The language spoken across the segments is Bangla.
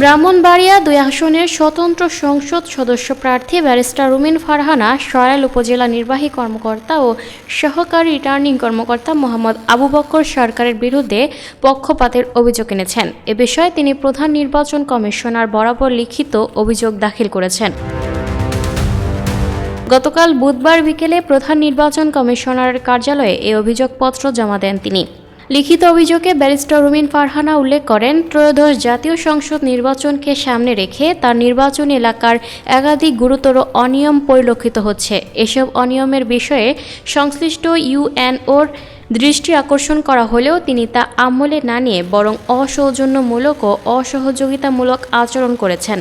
ব্রাহ্মণবাড়িয়া ২ আসনের স্বতন্ত্র সংসদ সদস্য প্রার্থী ব্যারিস্টার রুমিন ফারহানা সরাইল উপজেলা নির্বাহী কর্মকর্তা ও সহকারী রিটার্নিং কর্মকর্তা মোহাম্মদ আবু বক্কর সরকারের বিরুদ্ধে পক্ষপাতের অভিযোগ এনেছেন। এ বিষয়ে তিনি প্রধান নির্বাচন কমিশনার বরাবর লিখিত অভিযোগ দাখিল করেছেন। গতকাল বুধবার বিকেলে প্রধান নির্বাচন কমিশনারের কার্যালয়ে এই অভিযোগপত্র জমা দেন তিনি। লিখিত অভিযোগে ব্যারিস্টার রুমিন ফারহানা উল্লেখ করেন, ত্রয়োদশ জাতীয় সংসদ নির্বাচনকে সামনে রেখে তার নির্বাচনী এলাকার একাধিক গুরুতর অনিয়ম পরিলক্ষিত হচ্ছে। এসব অনিয়মের বিষয়ে সংশ্লিষ্ট ইউএনওর দৃষ্টি আকর্ষণ করা হলেও তিনি তা আমলে না নিয়ে বরং অসৌজন্যমূলক ও অসহযোগিতামূলক আচরণ করেছেন।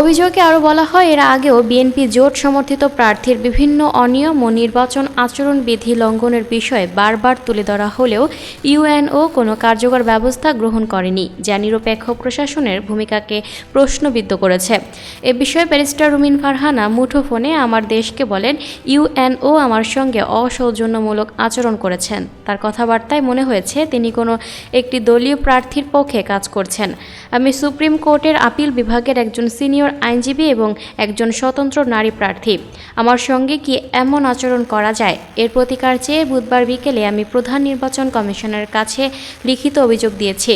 অভিযোগে আরও বলা হয়, এর আগেও বিএনপি জোট সমর্থিত প্রার্থীর বিভিন্ন অনিয়ম ও নির্বাচন আচরণবিধি লঙ্ঘনের বিষয়ে বারবার তুলে ধরা হলেও ইউএনও কোনো কার্যকর ব্যবস্থা গ্রহণ করেনি, যা নিরপেক্ষ প্রশাসনের ভূমিকাকে প্রশ্নবিদ্ধ করেছে। এ বিষয়ে ব্যারিস্টার রুমিন ফারহানা মুঠোফোনে আমার দেশকে বলেন, ইউএনও আমার সঙ্গে অসৌজন্যমূলক আচরণ করেছেন। তার কথাবার্তায় মনে হয়েছে তিনি কোনো একটি দলীয় প্রার্থীর পক্ষে কাজ করছেন। আমি সুপ্রিম কোর্টের আপিল বিভাগের একজন সিনিয়র আইনজীবী এবং একজন স্বতন্ত্র নারী প্রার্থী। আমার সঙ্গে কি এমন আচরণ করা যায়? এর প্রতিকার চেয়ে বুধবার বিকেলে আমি প্রধান নির্বাচন কমিশনারের কাছে লিখিত অভিযোগ দিয়েছি।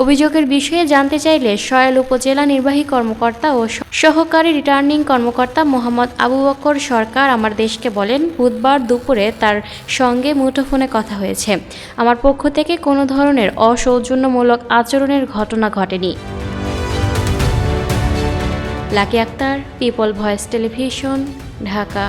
অভিযোগের বিষয়ে জানতে চাইলে সরাইল উপজেলা নির্বাহী কর্মকর্তা ও সহকারী রিটার্নিং কর্মকর্তা মোহাম্মদ আবু বক্কর সরকার আমার দেশকে বলেন, বুধবার দুপুরে তার সঙ্গে মুঠোফোনে কথা হয়েছে। আমার পক্ষ থেকে কোনো ধরনের অসৌজন্যমূলক আচরণের ঘটনা ঘটেনি। Lucky Akter, people voice television, Dhaka.